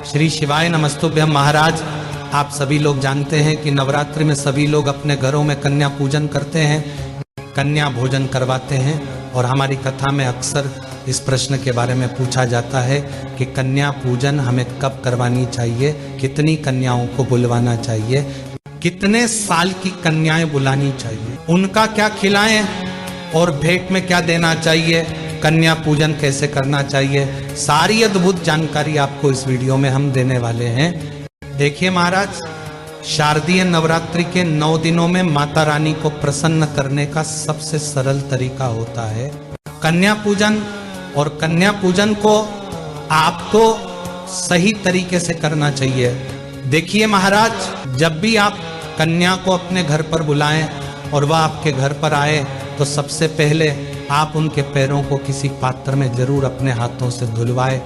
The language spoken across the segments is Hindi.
श्री शिवाय नमस्तुभ्यम। महाराज, आप सभी लोग जानते हैं कि नवरात्रि में सभी लोग अपने घरों में कन्या पूजन करते हैं, कन्या भोजन करवाते हैं। और हमारी कथा में अक्सर इस प्रश्न के बारे में पूछा जाता है कि कन्या पूजन हमें कब करवानी चाहिए, कितनी कन्याओं को बुलवाना चाहिए, कितने साल की कन्याएं बुलानी चाहिए, उनका क्या खिलाएं और भेंट में क्या देना चाहिए, कन्या पूजन कैसे करना चाहिए, सारी अद्भुत जानकारी आपको इस वीडियो में हम देने वाले हैं। देखिए महाराज, शारदीय नवरात्रि के 9 दिनों में माता रानी को प्रसन्न करने का सबसे सरल तरीका होता है कन्या पूजन। और कन्या पूजन को आपको सही तरीके से करना चाहिए। देखिए महाराज, जब भी आप कन्या को अपने घर पर बुलाएं और वह आपके घर पर आए तो सबसे पहले आप उनके पैरों को किसी पात्र में जरूर अपने हाथों से धुलवाएं।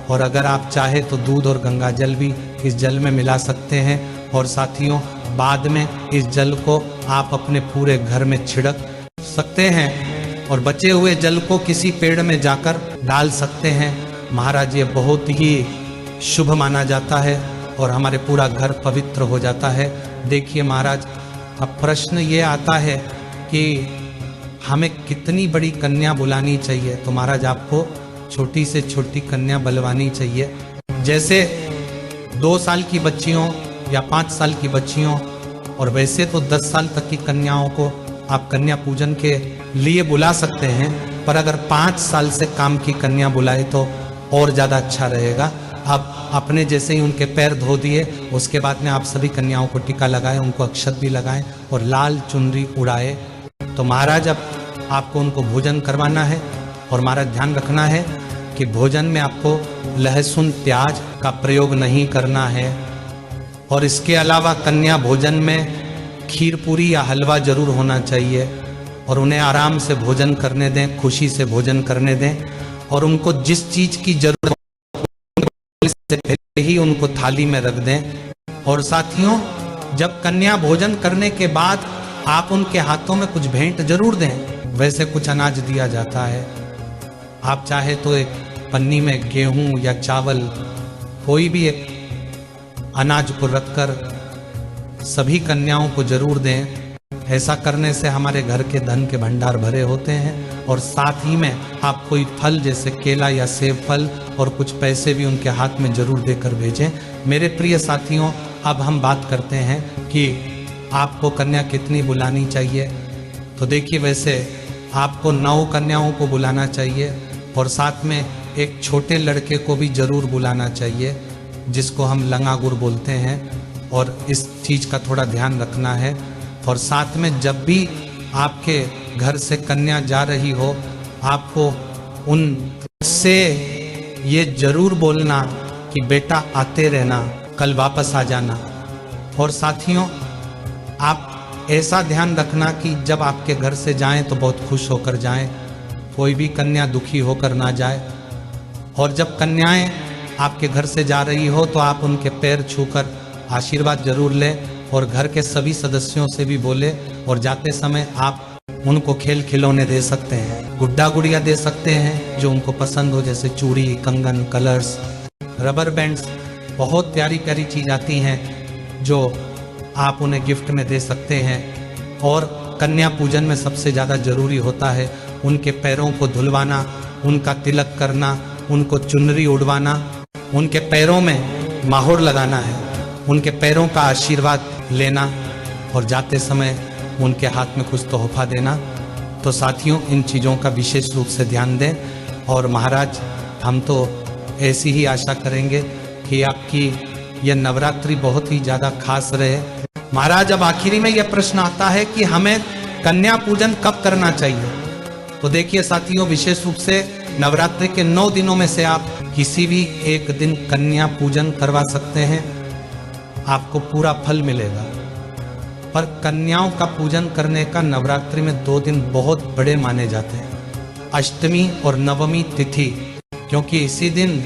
और अगर आप चाहे तो दूध और गंगा जल भी इस जल में मिला सकते हैं। और साथियों, बाद में इस जल को आप अपने पूरे घर में छिड़क सकते हैं और बचे हुए जल को किसी पेड़ में जाकर डाल सकते हैं। महाराज, ये बहुत ही शुभ माना जाता है और हमारे पूरा घर पवित्र हो जाता है। देखिए महाराज, अब प्रश्न ये आता है कि हमें कितनी बड़ी कन्या बुलानी चाहिए। तो महाराज, आपको छोटी से छोटी कन्या बुलवानी चाहिए। जैसे 2 साल की बच्चियों या 5 साल की बच्चियों, और वैसे तो 10 साल तक की कन्याओं को आप कन्या पूजन के लिए बुला सकते हैं, पर अगर 5 साल से काम की कन्या बुलाए तो और ज़्यादा अच्छा रहेगा। आप अपने जैसे ही उनके पैर धो दिए, उसके बाद में आप सभी कन्याओं को टीका लगाएं, उनको अक्षत भी लगाएं और लाल चुनरी उड़ाए। तो महाराज, अब आपको उनको भोजन करवाना है। और महाराज, ध्यान रखना है कि भोजन में आपको लहसुन प्याज का प्रयोग नहीं करना है। और इसके अलावा कन्या भोजन में खीर पूरी या हलवा जरूर होना चाहिए। और उन्हें आराम से भोजन करने दें, खुशी से भोजन करने दें। और उनको जिस चीज की जरूरत से पहले ही उनको थाली में रख दें। और साथियों, जब कन्या भोजन करने के बाद आप उनके हाथों में कुछ भेंट जरूर दें। वैसे कुछ अनाज दिया जाता है, आप चाहे तो एक पन्नी में गेहूं या चावल, कोई भी एक अनाज को रखकर सभी कन्याओं को जरूर दें। ऐसा करने से हमारे घर के धन के भंडार भरे होते हैं। और साथ ही में आप कोई फल जैसे केला या सेब फल और कुछ पैसे भी उनके हाथ में जरूर देकर भेजें। मेरे प्रिय साथियों, अब हम बात करते हैं कि आपको कन्या कितनी बुलानी चाहिए। तो देखिए, वैसे आपको 9 कन्याओं को बुलाना चाहिए और साथ में एक छोटे लड़के को भी जरूर बुलाना चाहिए, जिसको हम लंगागुर बोलते हैं। और इस चीज़ का थोड़ा ध्यान रखना है। और साथ में जब भी आपके घर से कन्या जा रही हो, आपको उनसे ये जरूर बोलना कि बेटा आते रहना, कल वापस आ जाना। और साथियों, आप ऐसा ध्यान रखना कि जब आपके घर से जाएं तो बहुत खुश होकर जाएं, कोई भी कन्या दुखी होकर ना जाए। और जब कन्याएं आपके घर से जा रही हो तो आप उनके पैर छूकर आशीर्वाद जरूर लें और घर के सभी सदस्यों से भी बोले। और जाते समय आप उनको खेल खिलौने दे सकते हैं, गुड्डा गुड़िया दे सकते हैं जो उनको पसंद हो, जैसे चूड़ी, कंगन, कलर्स, रबर बैंड्स, बहुत प्यारी प्यारी चीज आती हैं जो आप उन्हें गिफ्ट में दे सकते हैं। और कन्या पूजन में सबसे ज़्यादा जरूरी होता है उनके पैरों को धुलवाना, उनका तिलक करना, उनको चुनरी उड़वाना, उनके पैरों में माहौर लगाना है, उनके पैरों का आशीर्वाद लेना और जाते समय उनके हाथ में कुछ तोहफा देना। तो साथियों, इन चीज़ों का विशेष रूप से ध्यान दें। और महाराज, हम तो ऐसी ही आशा करेंगे कि आपकी यह नवरात्रि बहुत ही ज़्यादा खास रहे। महाराज, अब आखिरी में यह प्रश्न आता है कि हमें कन्या पूजन कब करना चाहिए। तो देखिए साथियों, विशेष रूप से नवरात्रि के 9 दिनों में से आप किसी भी एक दिन कन्या पूजन करवा सकते हैं, आपको पूरा फल मिलेगा। पर कन्याओं का पूजन करने का नवरात्रि में 2 दिन बहुत बड़े माने जाते हैं, अष्टमी और नवमी तिथि, क्योंकि इसी दिन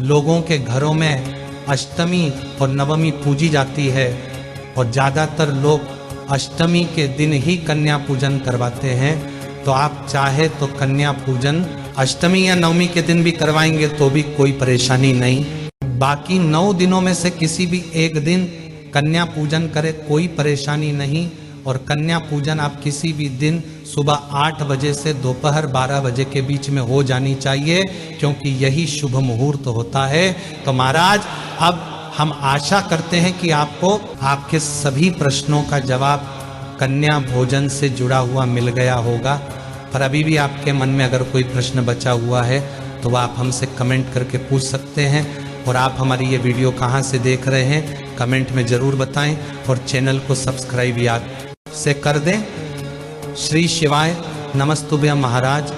लोगों के घरों में अष्टमी और नवमी पूजी जाती है। और ज़्यादातर लोग अष्टमी के दिन ही कन्या पूजन करवाते हैं। तो आप चाहे तो कन्या पूजन अष्टमी या नवमी के दिन भी करवाएंगे तो भी कोई परेशानी नहीं। बाकी 9 दिनों में से किसी भी एक दिन कन्या पूजन करे, कोई परेशानी नहीं। और कन्या पूजन आप किसी भी दिन सुबह 8 बजे से दोपहर 12 बजे के बीच में हो जानी चाहिए, क्योंकि यही शुभ मुहूर्त होता है। तो महाराज अब हम आशा करते हैं कि आपको आपके सभी प्रश्नों का जवाब कन्या भोजन से जुड़ा हुआ मिल गया होगा। पर अभी भी आपके मन में अगर कोई प्रश्न बचा हुआ है तो आप हमसे कमेंट करके पूछ सकते हैं। और आप हमारी ये वीडियो कहाँ से देख रहे हैं कमेंट में ज़रूर बताएं, और चैनल को सब्सक्राइब याद से कर दें। श्री शिवाय नमस्तुभ्यं महाराज।